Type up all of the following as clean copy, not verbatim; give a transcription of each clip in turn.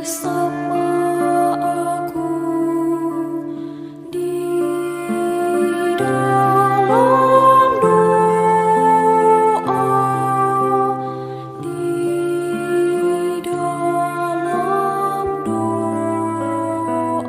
Sapa aku di dalam doa, di dalam doa.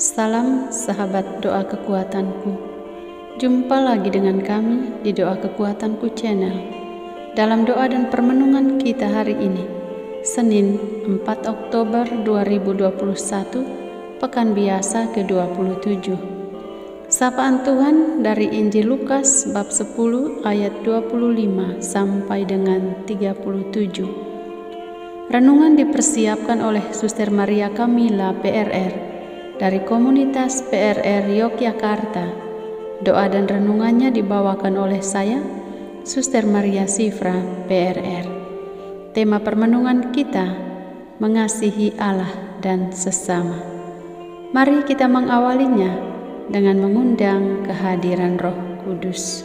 Salam sahabat doa kekuatanku. Jumpa lagi dengan kami di Doa Kekuatanku Channel. Dalam doa dan permenungan kita hari ini, Senin 4 Oktober 2021, Pekan Biasa ke-27. Sapaan Tuhan dari Injil Lukas bab 10 ayat 25 sampai dengan 37. Renungan dipersiapkan oleh Suster Maria Kamila PRR dari komunitas PRR Yogyakarta. Doa dan renungannya dibawakan oleh saya, Suster Maria Sifra PRR. Tema permenungan kita, mengasihi Allah dan sesama. Mari kita mengawalinya dengan mengundang kehadiran Roh Kudus.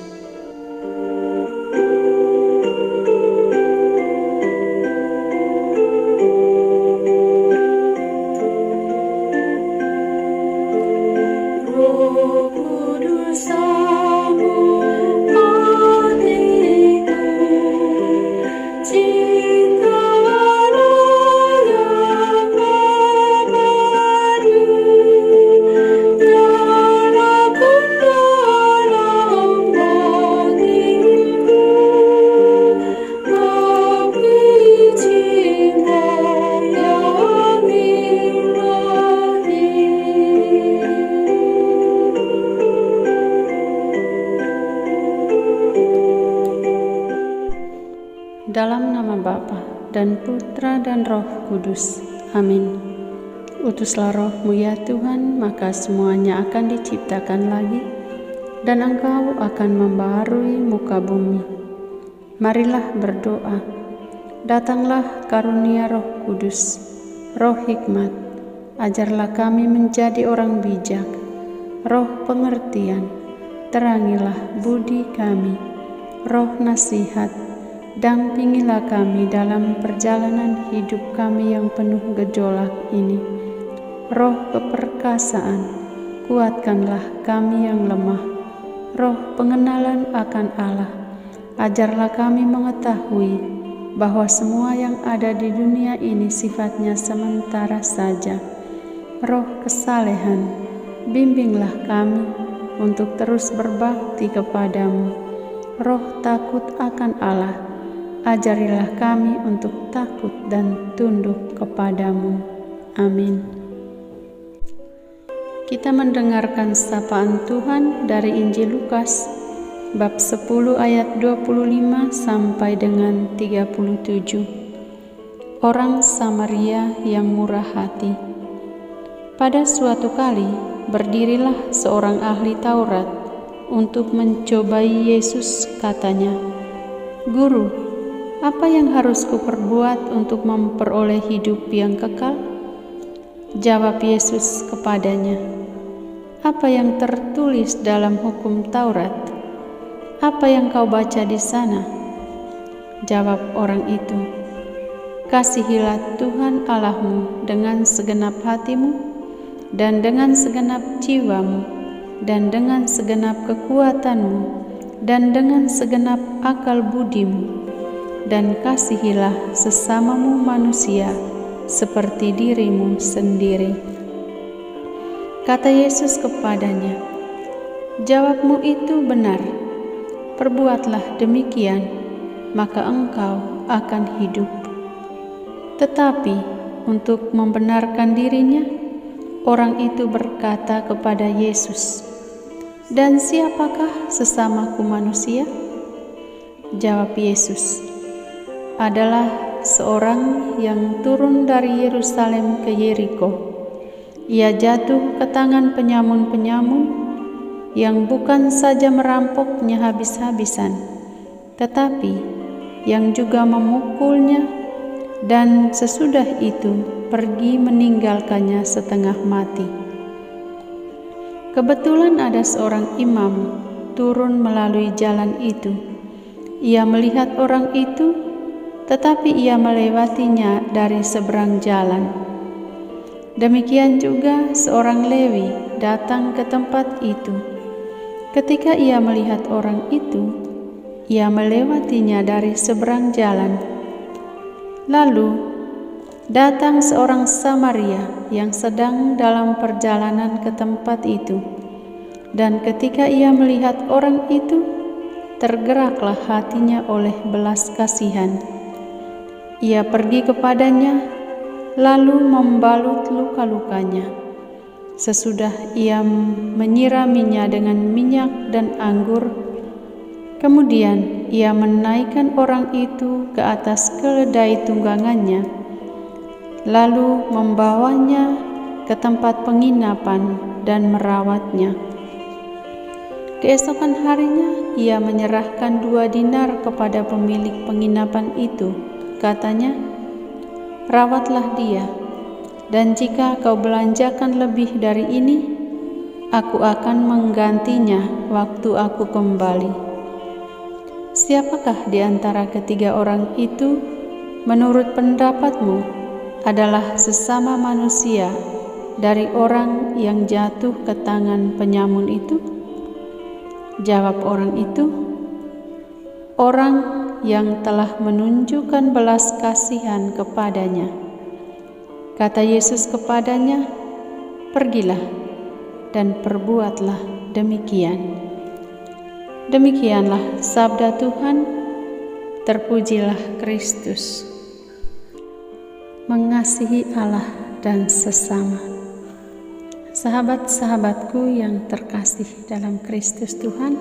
Dalam nama Bapa dan Putra dan Roh Kudus. Amin. Utuslah Roh-Mu ya Tuhan, maka semuanya akan diciptakan lagi, dan Engkau akan membaharui muka bumi. Marilah berdoa. Datanglah karunia Roh Kudus, Roh hikmat, ajarlah kami menjadi orang bijak. Roh pengertian, terangilah budi kami. Roh nasihat, dampingilah kami dalam perjalanan hidup kami yang penuh gejolak ini. Roh keperkasaan, kuatkanlah kami yang lemah. Roh pengenalan akan Allah, ajarlah kami mengetahui bahwa semua yang ada di dunia ini sifatnya sementara saja. Roh kesalehan, bimbinglah kami untuk terus berbakti kepadamu. Roh takut akan Allah, ajarilah kami untuk takut dan tunduk kepadamu. Amin. Kita mendengarkan sapaan Tuhan dari Injil Lukas bab 10 ayat 25 sampai dengan 37. Orang Samaria yang murah hati. Pada suatu kali berdirilah seorang ahli Taurat untuk mencobai Yesus, katanya, "Guru, apa yang harus kuperbuat untuk memperoleh hidup yang kekal?" Jawab Yesus kepadanya, "Apa yang tertulis dalam hukum Taurat? Apa yang kau baca di sana?" Jawab orang itu, "Kasihilah Tuhan Allahmu dengan segenap hatimu, dan dengan segenap jiwamu, dan dengan segenap kekuatanmu, dan dengan segenap akal budimu, dan kasihilah sesamamu manusia seperti dirimu sendiri." Kata Yesus kepadanya, "Jawabmu itu benar. Perbuatlah demikian, maka engkau akan hidup." Tetapi untuk membenarkan dirinya, orang itu berkata kepada Yesus, "Dan siapakah sesamaku manusia?" Jawab Yesus, "Adalah seorang yang turun dari Yerusalem ke Yeriko. Ia jatuh ke tangan penyamun-penyamun yang bukan saja merampoknya habis-habisan, tetapi yang juga memukulnya, dan sesudah itu pergi meninggalkannya setengah mati. Kebetulan ada seorang imam turun melalui jalan itu. Ia melihat orang itu, tetapi ia melewatinya dari seberang jalan. Demikian juga seorang Lewi datang ke tempat itu. Ketika ia melihat orang itu, ia melewatinya dari seberang jalan. Lalu datang seorang Samaria yang sedang dalam perjalanan ke tempat itu, dan ketika ia melihat orang itu, tergeraklah hatinya oleh belas kasihan. Ia pergi kepadanya, lalu membalut luka-lukanya. Sesudah ia menyiraminya dengan minyak dan anggur, kemudian ia menaikkan orang itu ke atas keledai tunggangannya, lalu membawanya ke tempat penginapan dan merawatnya. Keesokan harinya ia menyerahkan 2 dinar kepada pemilik penginapan itu. Katanya, "Rawatlah dia, dan jika kau belanjakan lebih dari ini, aku akan menggantinya waktu aku kembali." Siapakah di antara ketiga orang itu menurut pendapatmu adalah sesama manusia dari orang yang jatuh ke tangan penyamun itu? Jawab orang itu, "Orang yang telah menunjukkan belas kasihan kepadanya." Kata Yesus kepadanya, "Pergilah dan perbuatlah demikian." Demikianlah sabda Tuhan. Terpujilah Kristus. Mengasihi Allah dan sesama. Sahabat-sahabatku yang terkasih dalam Kristus Tuhan,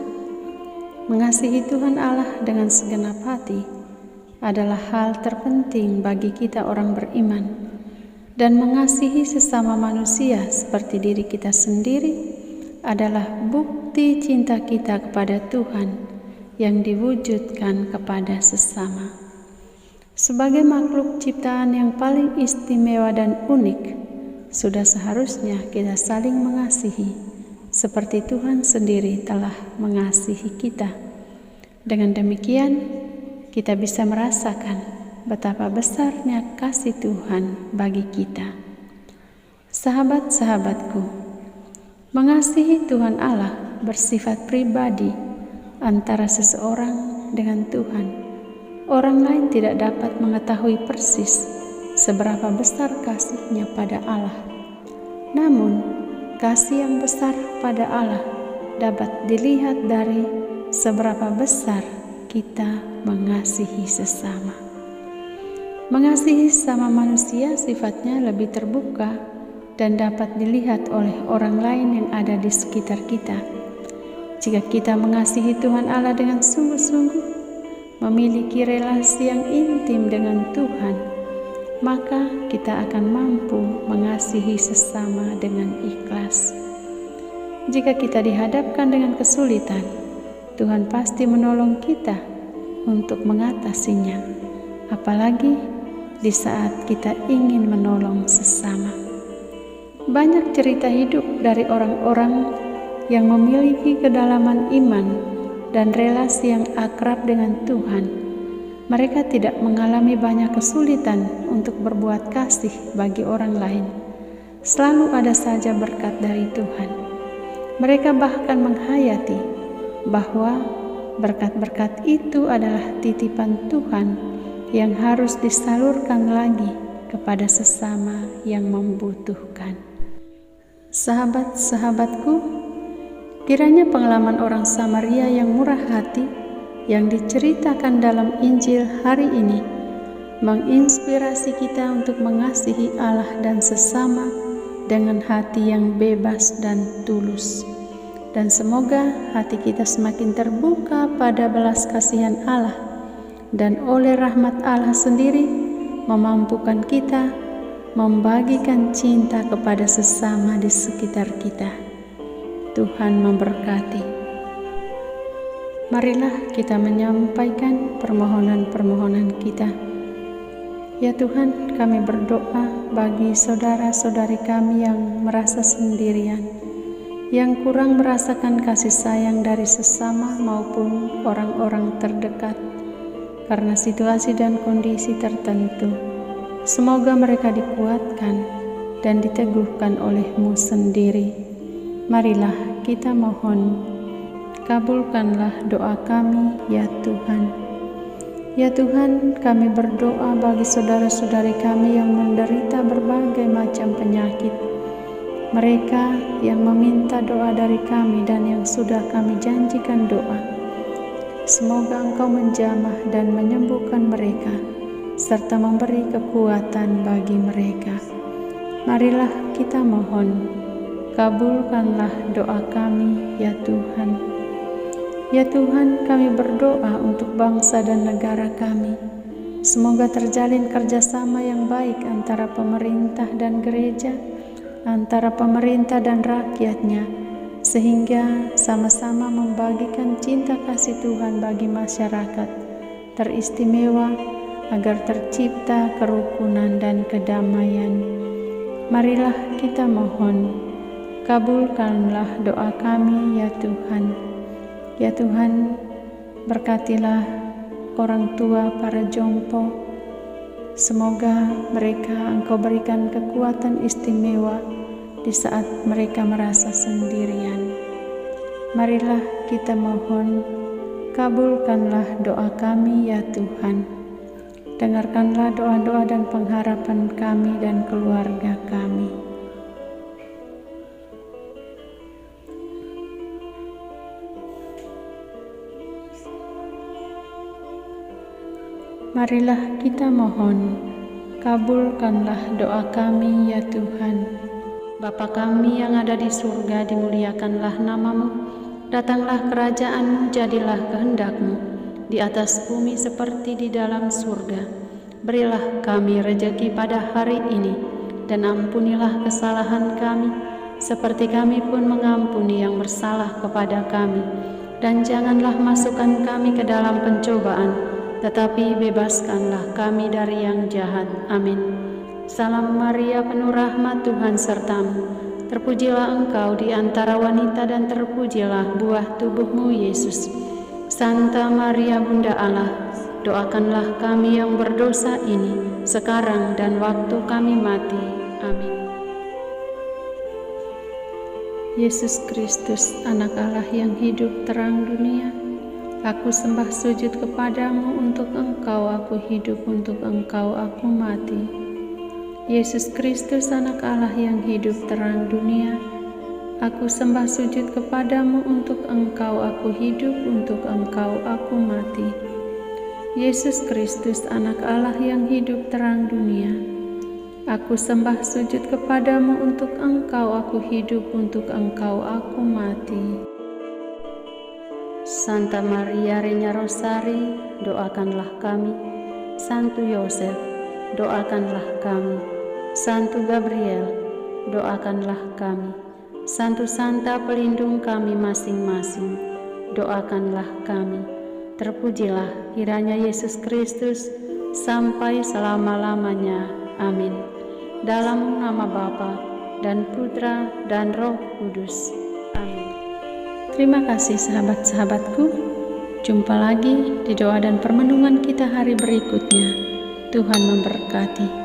mengasihi Tuhan Allah dengan segenap hati adalah hal terpenting bagi kita orang beriman, dan mengasihi sesama manusia seperti diri kita sendiri adalah bukti cinta kita kepada Tuhan yang diwujudkan kepada sesama. Sebagai makhluk ciptaan yang paling istimewa dan unik, sudah seharusnya kita saling mengasihi seperti Tuhan sendiri telah mengasihi kita. Dengan demikian, kita bisa merasakan betapa besarnya kasih Tuhan bagi kita. Sahabat-sahabatku, mengasihi Tuhan Allah bersifat pribadi antara seseorang dengan Tuhan. Orang lain tidak dapat mengetahui persis seberapa besar kasihnya pada Allah. Namun, kasih yang besar pada Allah dapat dilihat dari seberapa besar kita mengasihi sesama. Mengasihi sesama manusia sifatnya lebih terbuka dan dapat dilihat oleh orang lain yang ada di sekitar kita. Jika kita mengasihi Tuhan Allah dengan sungguh-sungguh, memiliki relasi yang intim dengan Tuhan, maka kita akan mampu mengasihi sesama dengan ikhlas. Jika kita dihadapkan dengan kesulitan, Tuhan pasti menolong kita untuk mengatasinya, apalagi di saat kita ingin menolong sesama. Banyak cerita hidup dari orang-orang yang memiliki kedalaman iman dan relasi yang akrab dengan Tuhan. Mereka tidak mengalami banyak kesulitan untuk berbuat kasih bagi orang lain. Selalu ada saja berkat dari Tuhan. Mereka bahkan menghayati bahwa berkat-berkat itu adalah titipan Tuhan yang harus disalurkan lagi kepada sesama yang membutuhkan. Sahabat-sahabatku, kiranya pengalaman orang Samaria yang murah hati yang diceritakan dalam Injil hari ini menginspirasi kita untuk mengasihi Allah dan sesama dengan hati yang bebas dan tulus. Dan semoga hati kita semakin terbuka pada belas kasihan Allah, dan oleh rahmat Allah sendiri memampukan kita membagikan cinta kepada sesama di sekitar kita. Tuhan memberkati. Marilah kita menyampaikan permohonan-permohonan kita. Ya Tuhan, kami berdoa bagi saudara-saudari kami yang merasa sendirian, yang kurang merasakan kasih sayang dari sesama maupun orang-orang terdekat. karena situasi dan kondisi tertentu. Semoga mereka dikuatkan dan diteguhkan oleh-Mu sendiri. Marilah kita mohon, kabulkanlah doa kami ya Tuhan. Ya Tuhan, kami berdoa bagi saudara-saudari kami yang menderita berbagai macam penyakit. Mereka yang meminta doa dari kami dan yang sudah kami janjikan doa. Semoga Engkau menjamah dan menyembuhkan mereka, serta memberi kekuatan bagi mereka. Marilah kita mohon, kabulkanlah doa kami ya Tuhan. Ya Tuhan, kami berdoa untuk bangsa dan negara kami. Semoga terjalin kerjasama yang baik antara pemerintah dan gereja, antara pemerintah dan rakyatnya, sehingga sama-sama membagikan cinta kasih Tuhan bagi masyarakat teristimewa agar tercipta kerukunan dan kedamaian. Marilah kita mohon, kabulkanlah doa kami ya Tuhan. Ya Tuhan, berkatilah orang tua para jompo. Semoga mereka Engkau berikan kekuatan istimewa di saat mereka merasa sendirian. Marilah kita mohon, kabulkanlah doa kami ya Tuhan. Dengarkanlah doa-doa dan pengharapan kami dan keluarga kami. Marilah kita mohon, kabulkanlah doa kami ya Tuhan. Bapa kami yang ada di surga, dimuliakanlah nama-Mu. Datanglah kerajaan-Mu, jadilah kehendak-Mu di atas bumi seperti di dalam surga. Berilah kami rejeki pada hari ini, dan ampunilah kesalahan kami, seperti kami pun mengampuni yang bersalah kepada kami. Dan janganlah masukkan kami ke dalam pencobaan, tetapi bebaskanlah kami dari yang jahat. Amin. Salam Maria, penuh rahmat, Tuhan sertamu. Terpujilah engkau di antara wanita dan terpujilah buah tubuh-Mu, Yesus. Santa Maria, Bunda Allah, doakanlah kami yang berdosa ini, sekarang dan waktu kami mati. Amin. Yesus Kristus, Anak Allah yang hidup terang dunia, aku sembah sujud kepadamu, untuk Engkau aku hidup, untuk Engkau aku mati. Yesus Kristus, Anak Allah yang hidup terang dunia, aku sembah sujud kepadamu, untuk Engkau aku hidup, untuk Engkau aku mati. Yesus Kristus, Anak Allah yang hidup terang dunia, aku sembah sujud kepadamu, untuk Engkau aku hidup, untuk Engkau aku mati. Santa Maria Regna Rosari, doakanlah kami. Santo Yosef, doakanlah kami. Santo Gabriel, doakanlah kami. Santo Santa pelindung kami masing-masing, doakanlah kami. Terpujilah kiranya Yesus Kristus sampai selama-lamanya. Amin. Dalam nama Bapa dan Putra dan Roh Kudus. Amin. Terima kasih sahabat-sahabatku. Jumpa lagi di doa dan permenungan kita hari berikutnya. Tuhan memberkati.